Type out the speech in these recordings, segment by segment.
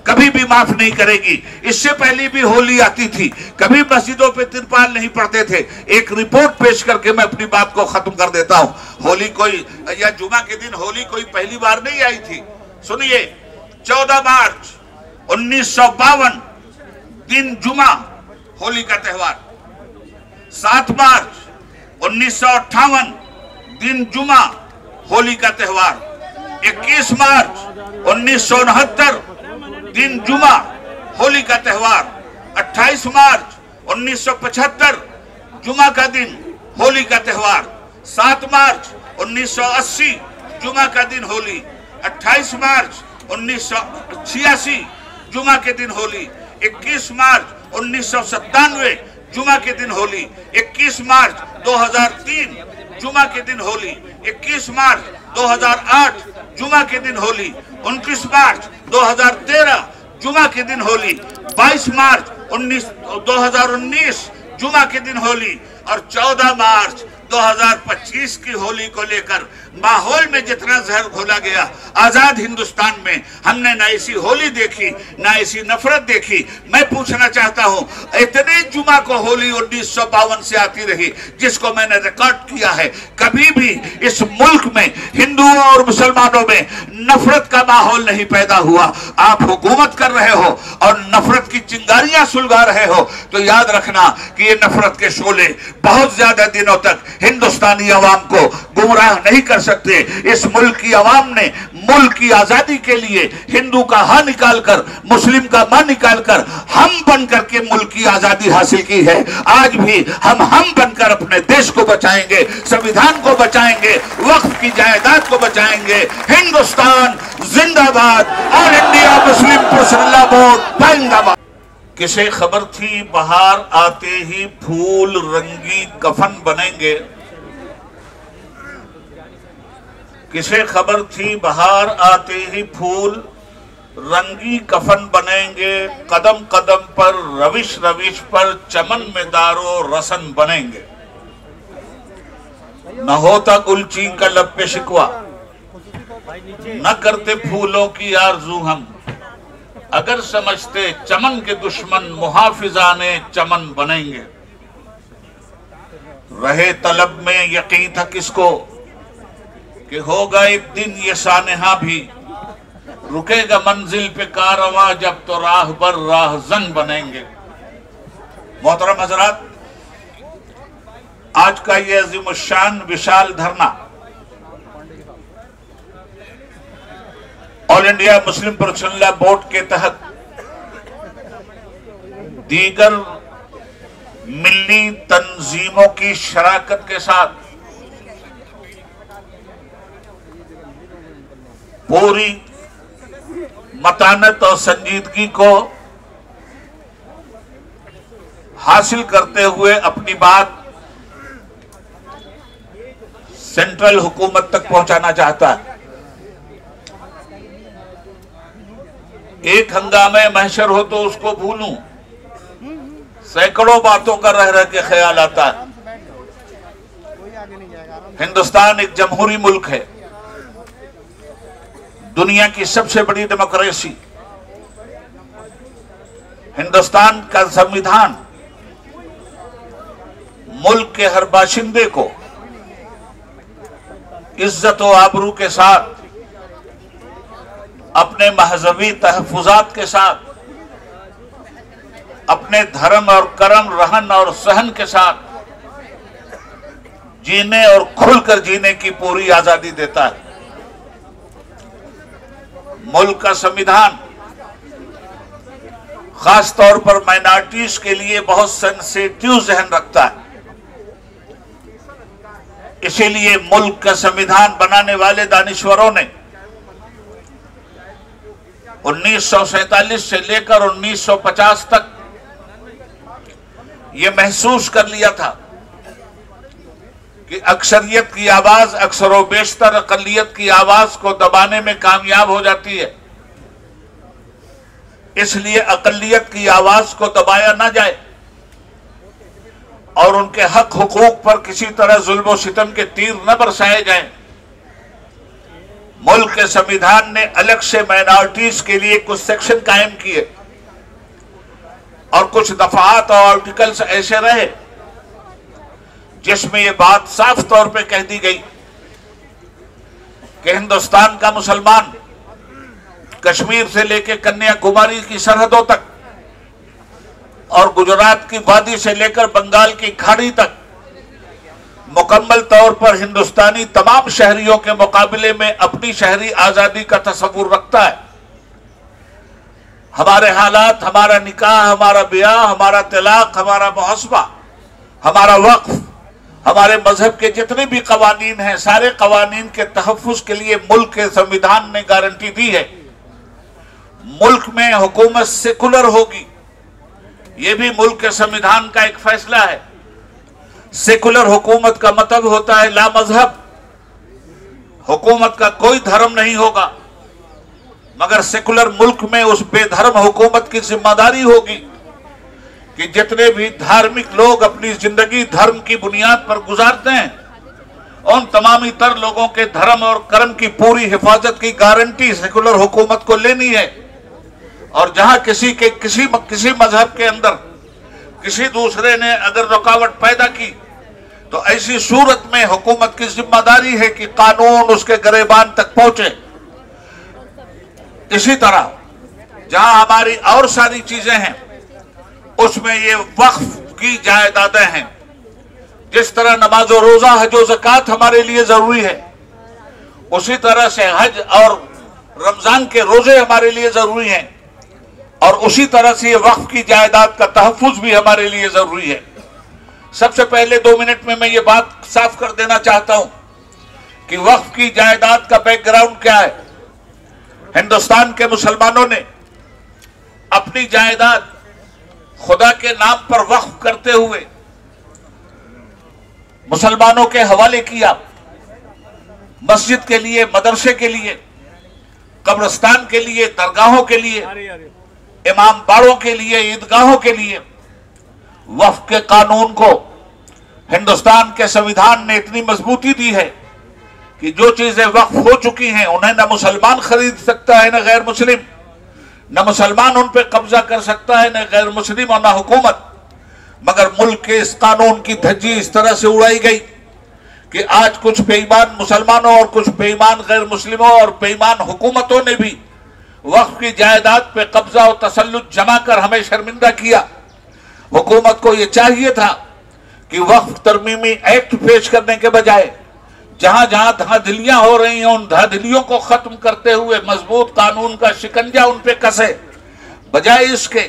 कभी भी माफ नहीं करेगी। इससे पहले भी होली आती थी, कभी मस्जिदों पे तिरपाल नहीं पड़ते थे। एक रिपोर्ट पेश करके मैं अपनी बात को खत्म कर देता हूं। होली कोई या जुमा के दिन होली कोई पहली बार नहीं आई थी। सुनिए, 14 मार्च 1952 दिन जुमा होली का त्योहार, 7 मार्च 1958 दिन जुमा होली का त्योहार, 21 मार्च 1969 दिन जुमा होली का त्योहार, 28 मार्च 1975 जुमा का दिन होली का त्योहार, 7 मार्च 1980 जुमा का दिन होली, 28 मार्च 1986 जुमा के दिन होली, 21 मार्च 1997 जुमा के दिन होली, 21 मार्च 2003 जुमा के दिन होली, 21 मार्च 2008 जुमा के दिन होली, 29 मार्च 2013 जुमा के दिन होली, 22 मार्च 2019 जुमा के दिन होली और 14 मार्च 2025 की होली को लेकर माहौल में जितना जहर घोला गया आजाद हिंदुस्तान में, हमने ना ऐसी होली देखी ना ऐसी नफरत देखी। मैं पूछना चाहता हूं, इतने जुमा को होली 1952 से आती रही जिसको मैंने रिकॉर्ड किया है, कभी भी इस मुल्क में हिंदुओं और मुसलमानों में नफरत का माहौल नहीं पैदा हुआ। आप हुकूमत कर रहे हो और नफरत की चिंगारियां सुलगा रहे हो, तो याद रखना कि ये नफरत के शोले बहुत ज्यादा दिनों तक हिंदुस्तानी अवाम को गुमराह नहीं कर सकते। इस मुल्क की अवाम ने मुल्क की आजादी के लिए हिंदू का हा निकालकर, मुस्लिम का मा निकालकर हम बनकर के मुल्क की आजादी हासिल की है। आज भी हम बनकर अपने देश को बचाएंगे, संविधान को बचाएंगे, वक्फ की जायदाद को बचाएंगे। हिंदुस्तान जिंदाबाद, all India Muslim Personal board जिंदाबाद। किसे खबर थी बाहर आते ही फूल रंगी कफन बनेंगे, किसे खबर थी बाहर आते ही फूल रंगी कफन बनेंगे, कदम कदम पर रविश रविश पर चमन में दारो रसन बनेंगे। न होता गुलची का लब पे शिकवा, न करते फूलों की आरजू हम, अगर समझते चमन के दुश्मन मुहाफिजाने चमन बनेंगे। रहे तलब में यकीन था किसको कि होगा एक दिन ये सानेहा भी, रुकेगा मंजिल पे कारवां जब तो राह बर राहजन बनेंगे। मोहतरम हजरात, आज का ये अजीमुश्शान विशाल धरना all India Muslim Personal board के तहत दीगर मिल्ली तंजीमों की शराकत के साथ पूरी मतानत और संजीदगी को हासिल करते हुए अपनी बात सेंट्रल हुकूमत तक पहुंचाना चाहता है। एक हंगामे महशर हो तो उसको भूलूं, सैकड़ों बातों का रह रह के ख्याल आता है। हिंदुस्तान एक जमहूरी मुल्क है, दुनिया की सबसे बड़ी डेमोक्रेसी। हिंदुस्तान का संविधान मुल्क के हर बाशिंदे को इज्जत और आबरू के साथ, अपने महजबी तहफुजात के साथ, अपने धर्म और करम रहन और सहन के साथ जीने और खुलकर जीने की पूरी आजादी देता है। मुल्क का संविधान खास तौर पर माइनॉरिटीज के लिए बहुत सेंसिटिव जहन रखता है। इसीलिए मुल्क का संविधान बनाने वाले दानिश्वरों ने 1947 से लेकर 1950 तक ये महसूस कर लिया था कि अक्सरियत की आवाज अक्सरों बेशतर अकलियत की आवाज को दबाने में कामयाब हो जाती है। इसलिए अकलियत की आवाज को दबाया ना जाए और उनके हक हुकूक पर किसी तरह जुल्म और सितम के तीर न बरसाए जाएं। मुल्क के संविधान ने अलग से माइनॉरिटीज के लिए कुछ सेक्शन कायम किए और कुछ दफात और आर्टिकल्स ऐसे रहे जिसमें यह बात साफ तौर पे कह दी गई कि हिंदुस्तान का मुसलमान कश्मीर से लेकर कन्याकुमारी की सरहदों तक और गुजरात की वादी से लेकर बंगाल की खाड़ी तक मुकम्मल तौर पर हिंदुस्तानी तमाम शहरियों के मुकाबले में अपनी शहरी आजादी का तस्वुर रखता है। हमारे हालात, हमारा निकाह, हमारा ब्याह, हमारा तलाक, हमारा मुहस्बा, हमारा वक्फ, हमारे मजहब के जितने भी कवानीन हैं, सारे कवानीन के तहफ्फुज के लिए मुल्क के संविधान ने गारंटी दी है। मुल्क में हुकूमत सेकुलर होगी, यह भी मुल्क के संविधान का एक फैसला है। सेकुलर हुकूमत का मतलब होता है ला मजहब, हुकूमत का कोई धर्म नहीं होगा, मगर सेकुलर मुल्क में उस बेधर्म हुकूमत की जिम्मेदारी होगी कि जितने भी धार्मिक लोग अपनी जिंदगी धर्म की बुनियाद पर गुजारते हैं, उन तमामी तर लोगों के धर्म और कर्म की पूरी हिफाजत की गारंटी सेकुलर हुकूमत को लेनी है। और जहां किसी मजहब के अंदर किसी दूसरे ने अगर रुकावट पैदा की तो ऐसी सूरत में हुकूमत की जिम्मेदारी है कि कानून उसके गिरेबान तक पहुंचे। इसी तरह जहां हमारी और सारी चीजें हैं उसमें ये वक्फ की जायदादें हैं। जिस तरह नमाज और रोजा, हज और ज़कात हमारे लिए जरूरी है, उसी तरह से हज और रमजान के रोजे हमारे लिए जरूरी हैं और उसी तरह से ये वक्फ की जायदाद का तहफ्फुज भी हमारे लिए जरूरी है। सबसे पहले 2 मिनट में मैं ये बात साफ कर देना चाहता हूं कि वक्फ की जायदाद का बैकग्राउंड क्या है। हिंदुस्तान के मुसलमानों ने अपनी जायदाद खुदा के नाम पर वक्फ करते हुए मुसलमानों के हवाले किया, मस्जिद के लिए, मदरसे के लिए, कब्रिस्तान के लिए, दरगाहों के लिए, इमाम बाड़ों के लिए, ईदगाहों के लिए। वक्फ के कानून को हिंदुस्तान के संविधान ने इतनी मजबूती दी है कि जो चीजें वक्फ हो चुकी हैं उन्हें न मुसलमान खरीद सकता है न गैर मुस्लिम, न मुसलमान उन पर कब्जा कर सकता है न गैर मुस्लिम और न हुकूमत। मगर मुल्क के इस कानून की धज्जी इस तरह से उड़ाई गई कि आज कुछ बेईमान मुसलमानों और कुछ बेईमान गैर मुस्लिमों और बेईमान हुकूमतों ने भी वक्फ की जायदाद पे कब्जा और तसल्लुत जमा कर हमें शर्मिंदा किया। हुकूमत को यह चाहिए था कि वक्फ तरमीमी एक्ट पेश करने के बजाय जहां जहां धांधलियां हो रही हैं उन धांधलियों को खत्म करते हुए मजबूत कानून का शिकंजा उन पे कसे, बजाय इसके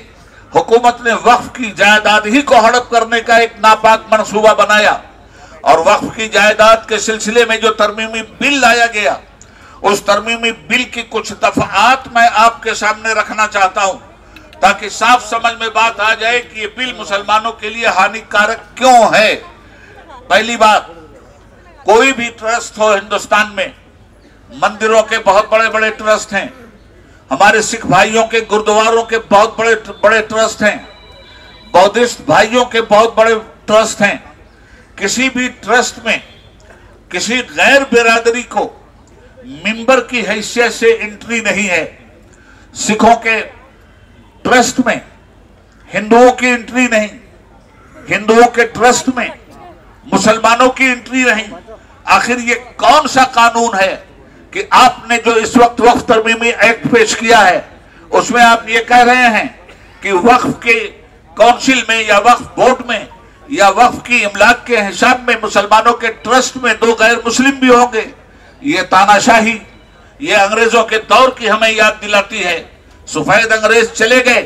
हुकूमत ने वक्फ की जायदाद ही को हड़प करने का एक नापाक मंसूबा बनाया। और वक्फ की जायदाद के सिलसिले में जो तरमीमी बिल लाया गया, उस तरमीमी बिल की कुछ दफात मैं आपके सामने रखना चाहता हूं ताकि साफ समझ में बात आ जाए कि ये बिल मुसलमानों के लिए हानिकारक क्यों है। पहली बात, कोई भी ट्रस्ट हो हिंदुस्तान में, मंदिरों के बहुत बड़े बड़े ट्रस्ट हैं, हमारे सिख भाइयों के गुरुद्वारों के बहुत बड़े बड़े ट्रस्ट हैं, बौद्धिस्ट भाइयों के बहुत बड़े ट्रस्ट हैं। किसी भी ट्रस्ट में किसी गैर बिरादरी को मिंबर की हैसियत से एंट्री नहीं है। सिखों के ट्रस्ट में हिंदुओं की एंट्री नहीं, हिंदुओं के ट्रस्ट में मुसलमानों की एंट्री नहीं। आखिर ये कौन सा कानून है कि आपने जो इस वक्त वक्फ तरमीमी एक्ट पेश किया है उसमें आप ये कह रहे हैं कि वक्फ के काउंसिल में या वक्फ बोर्ड में या वक्फ की इमलाक के हिसाब में मुसलमानों के ट्रस्ट में 2 गैर मुस्लिम भी होंगे। ये तानाशाही, ये अंग्रेजों के दौर की हमें याद दिलाती है। सफेद अंग्रेज चले गए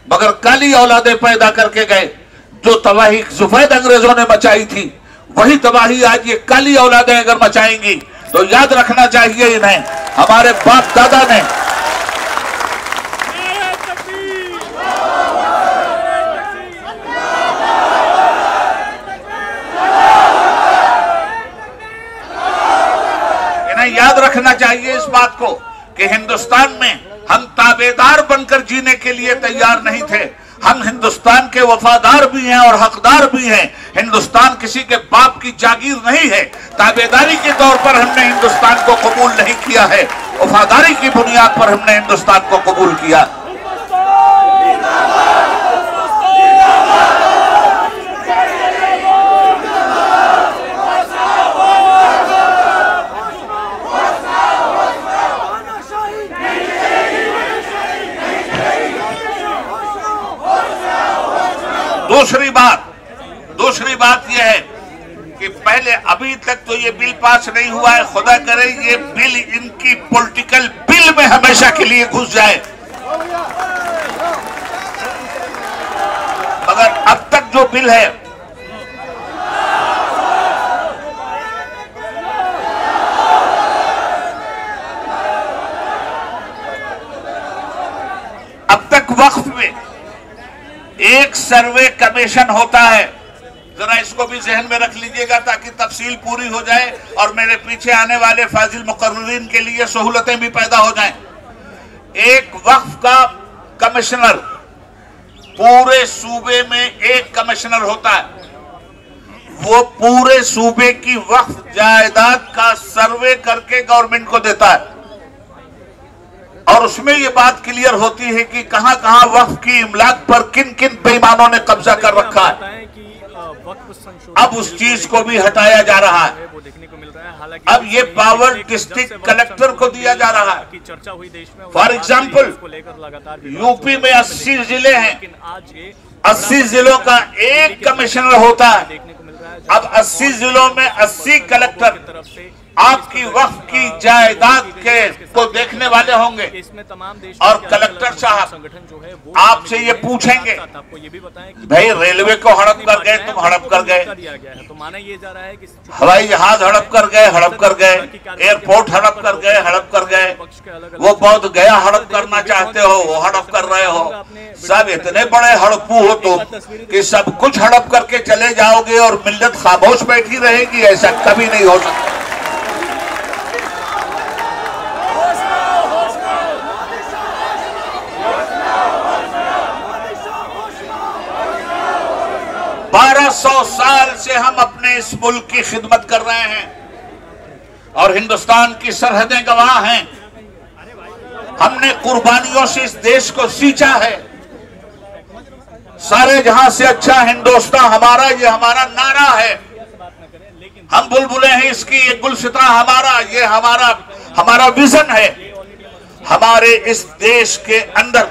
मगर काली औलादे पैदा करके गए। जो तबाही सफेद अंग्रेजों ने मचाई थी वही तबाही आज ये काली औलादें अगर मचाएंगी तो याद रखना चाहिए इन्हें, हमारे बाप दादा ने याद रखना चाहिए इस बात को कि हिंदुस्तान में हम ताबेदार बनकर जीने के लिए तैयार नहीं थे। हम हिंदुस्तान के वफादार भी हैं और हकदार भी हैं। हिंदुस्तान किसी के बाप की जागीर नहीं है। ताबेदारी के तौर पर हमने हिंदुस्तान को कबूल नहीं किया है, वफादारी की बुनियाद पर हमने हिंदुस्तान को कबूल किया। दूसरी बात यह है कि पहले अभी तक तो ये बिल पास नहीं हुआ है, खुदा करे ये बिल इनकी पॉलिटिकल बिल में हमेशा के लिए घुस जाए। मगर अब तक जो बिल है अब तक वक्फ में एक सर्वे कमीशन होता है, जरा इसको भी जहन में रख लीजिएगा ताकि तफसील पूरी हो जाए और मेरे पीछे आने वाले फाजिल मुकर्रिरीन के लिए सहूलतें भी पैदा हो जाएं। एक वक्फ का कमिश्नर, पूरे सूबे में एक कमिश्नर होता है, वो पूरे सूबे की वक्फ जायदाद का सर्वे करके गवर्नमेंट को देता है और उसमें ये बात क्लियर होती है कि कहां कहां वक्फ की इमलाक पर किन किन बेईमानों ने कब्जा कर रखा है। अब उस चीज को भी हटाया जा रहा है। अब ये पावर डिस्ट्रिक्ट कलेक्टर को दिया जा रहा है। फॉर एग्जाम्पल यूपी में 80 जिले हैं, 80 जिलों का एक कमिश्नर होता है। अब 80 जिलों में 80 कलेक्टर आपकी वक्फ की जायदाद के को देखने वाले होंगे और कलेक्टर साहब आपसे ये पूछेंगे, भाई रेलवे को हड़प कर गए, तुम हड़प कर गए, हवाई जहाज हड़प कर गए, एयरपोर्ट हड़प कर गए, वो बहुत गया हड़प करना चाहते हो, वो हड़प कर रहे हो। सब इतने बड़े हड़पू हो तुम कि सब कुछ हड़प करके चले जाओगे और मिल्लत खामोश बैठी रहेगी, ऐसा कभी नहीं हो सकता। 1200 साल से हम अपने इस मुल्क की खिदमत कर रहे हैं और हिंदुस्तान की सरहदें गवाह हैं। हमने कुर्बानियों से इस देश को सींचा है। सारे जहां से अच्छा हिंदुस्तान हमारा, ये हमारा नारा है। हम बुलबुलें हैं इसकी, ये गुलसिता हमारा, ये हमारा विजन है। हमारे इस देश के अंदर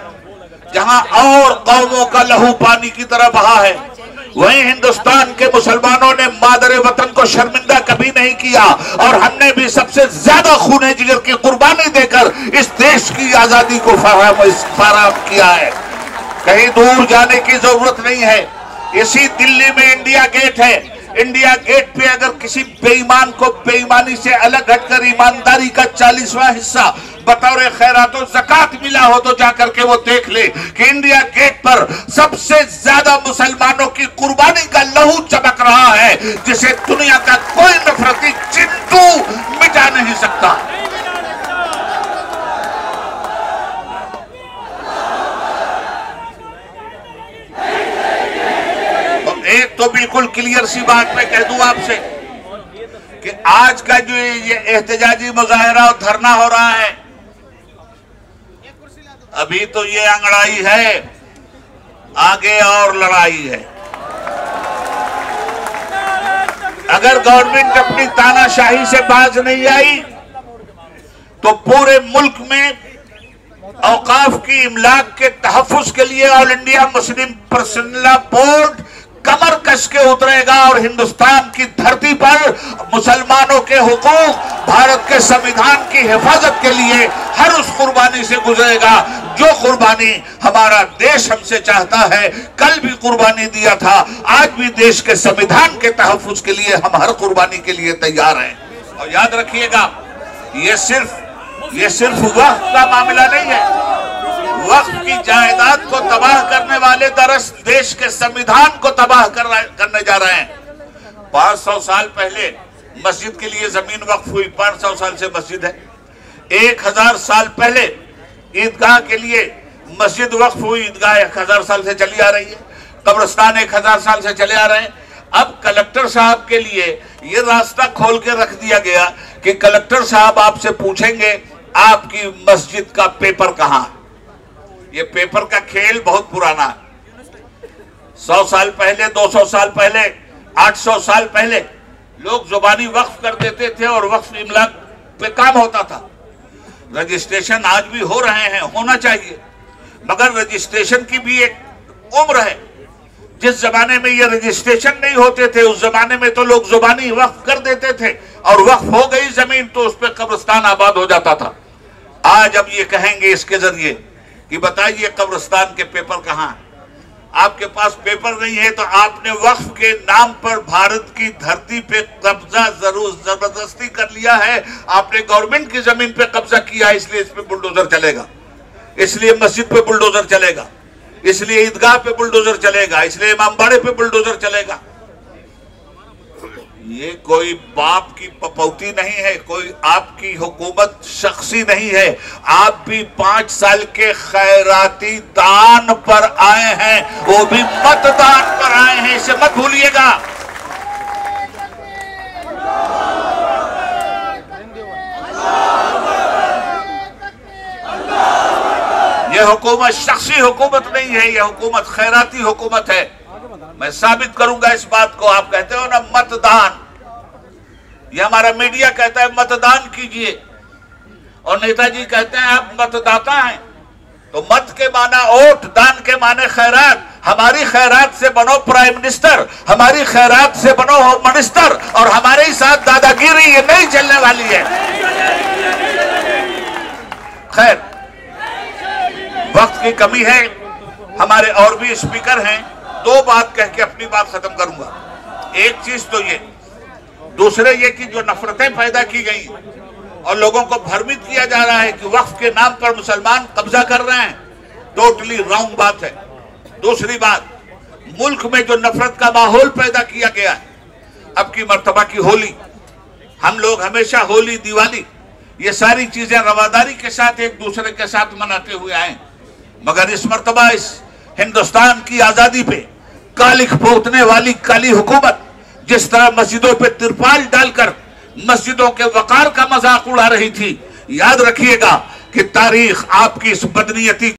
जहां और कौमों का लहू पानी की तरह बहा है, वहीं हिंदुस्तान के मुसलमानों ने मादरे वतन को शर्मिंदा कभी नहीं किया और हमने भी सबसे ज्यादा खूने जिगर की कुर्बानी देकर इस देश की आजादी को फराहम किया है। कहीं दूर जाने की जरूरत नहीं है। इसी दिल्ली में इंडिया गेट है। इंडिया गेट पे अगर किसी बेईमान को बेईमानी से अलग हटकर ईमानदारी का 40वां हिस्सा बतौर खैरात और ज़कात मिला हो तो जाकर के वो देख ले कि इंडिया गेट पर सबसे ज्यादा मुसलमानों की कुर्बानी का लहू चमक रहा है, जिसे दुनिया का कोई नफरती चिंटू मिटा नहीं सकता। एक तो बिल्कुल क्लियर सी बात मैं कह दूं आपसे कि आज का जो ये एहतजाजी मुजाहरा और धरना हो रहा है, अभी तो ये अंगड़ाई है, आगे और लड़ाई है। अगर गवर्नमेंट अपनी तानाशाही से बाज नहीं आई तो पूरे मुल्क में औकाफ की इमलाक के तहफ़्फ़ुज़ के लिए All India Muslim Personal Board कमर कस के उतरेगा और हिंदुस्तान की धरती पर मुसलमानों के हुकूक, भारत के संविधान की हिफाजत के लिए हर उस कुर्बानी से गुजरेगा जो कुर्बानी हमारा देश हमसे चाहता है। कल भी कुर्बानी दिया था, आज भी देश के संविधान के तहफ़्फ़ुज़ के लिए हम हर कुर्बानी के लिए तैयार हैं। और याद रखिएगा, ये सिर्फ वक्त का मामला नहीं है। वक्त की जायदाद को तबाह करने वाले दरअसल देश के संविधान को तबाह करने जा रहे हैं। 500 साल पहले मस्जिद के लिए जमीन वक्फ हुई, 500 साल से मस्जिद है। 1000 साल पहले ईदगाह के लिए मस्जिद वक्फ हुई, ईदगाह 1000 साल से चली आ रही है। कब्रिस्तान 1000 साल से चले आ रहे हैं। अब कलेक्टर साहब के लिए ये रास्ता खोल के रख दिया गया कि कलेक्टर साहब आपसे पूछेंगे आपकी मस्जिद का पेपर कहां है। ये पेपर का खेल बहुत पुराना है। 100 साल पहले, 200 साल पहले, 800 साल पहले लोग जुबानी वक्फ कर देते थे और वक्फ इमला पे काम होता था। रजिस्ट्रेशन आज भी हो रहे हैं, होना चाहिए, मगर रजिस्ट्रेशन की भी एक उम्र है। जिस जमाने में ये रजिस्ट्रेशन नहीं होते थे उस जमाने में तो लोग जुबानी वक्फ कर देते थे और वक्फ हो गई जमीन तो उस पर कब्रिस्तान आबाद हो जाता था। आज अब ये कहेंगे इसके जरिए कि बताइए कब्रिस्तान के पेपर कहां हैं। आपके पास पेपर नहीं है तो आपने वक्फ के नाम पर भारत की धरती पे कब्जा जरूर जबरदस्ती कर लिया है। आपने गवर्नमेंट की जमीन पे कब्जा किया, इसलिए इस पे बुलडोजर चलेगा, इसलिए मस्जिद पे बुलडोजर चलेगा, इसलिए ईदगाह पे बुलडोजर चलेगा, इसलिए इमामबाड़े पे बुलडोजर चलेगा। ये कोई बाप की पपौती नहीं है, कोई आपकी हुकूमत शख्सी नहीं है। आप भी 5 साल के खैराती दान पर आए हैं, वो भी मतदान पर आए हैं, इसे मत भूलिएगा। यह हुकूमत शख्सी हुकूमत नहीं है, यह हुकूमत खैराती हुकूमत है। मैं साबित करूंगा इस बात को। आप कहते हो ना मतदान, ये हमारा मीडिया कहता है मतदान कीजिए और नेताजी कहते हैं आप मतदाता हैं। तो मत के माना वोट, दान के माने खैरात। हमारी खैरात से बनो प्राइम मिनिस्टर, हमारी खैरात से बनो होम मिनिस्टर और हमारे ही साथ दादागिरी ये नहीं चलने वाली है। खैर, वक्त की कमी है, हमारे और भी स्पीकर हैं। 2 बात कह के अपनी बात खत्म करूंगा। एक चीज तो ये, दूसरे ये कि जो नफरतें पैदा की गई और लोगों को भ्रमित किया जा रहा है कि वक्फ के नाम पर मुसलमान कब्जा कर रहे हैं, टोटली रॉन्ग बात है। दूसरी बात, मुल्क में जो नफरत का माहौल पैदा किया गया है, अब की मर्तबा की होली, हम लोग हमेशा होली, दिवाली, ये सारी चीजें रवादारी के साथ एक दूसरे के साथ मनाते हुए आए, मगर इस मर्तबा इस हिंदुस्तान की आजादी पे कालिख पोतने वाली काली हुकूमत जिस तरह मस्जिदों पे तिरपाल डालकर मस्जिदों के वकार का मजाक उड़ा रही थी, याद रखिएगा कि तारीख आपकी इस बदनीयती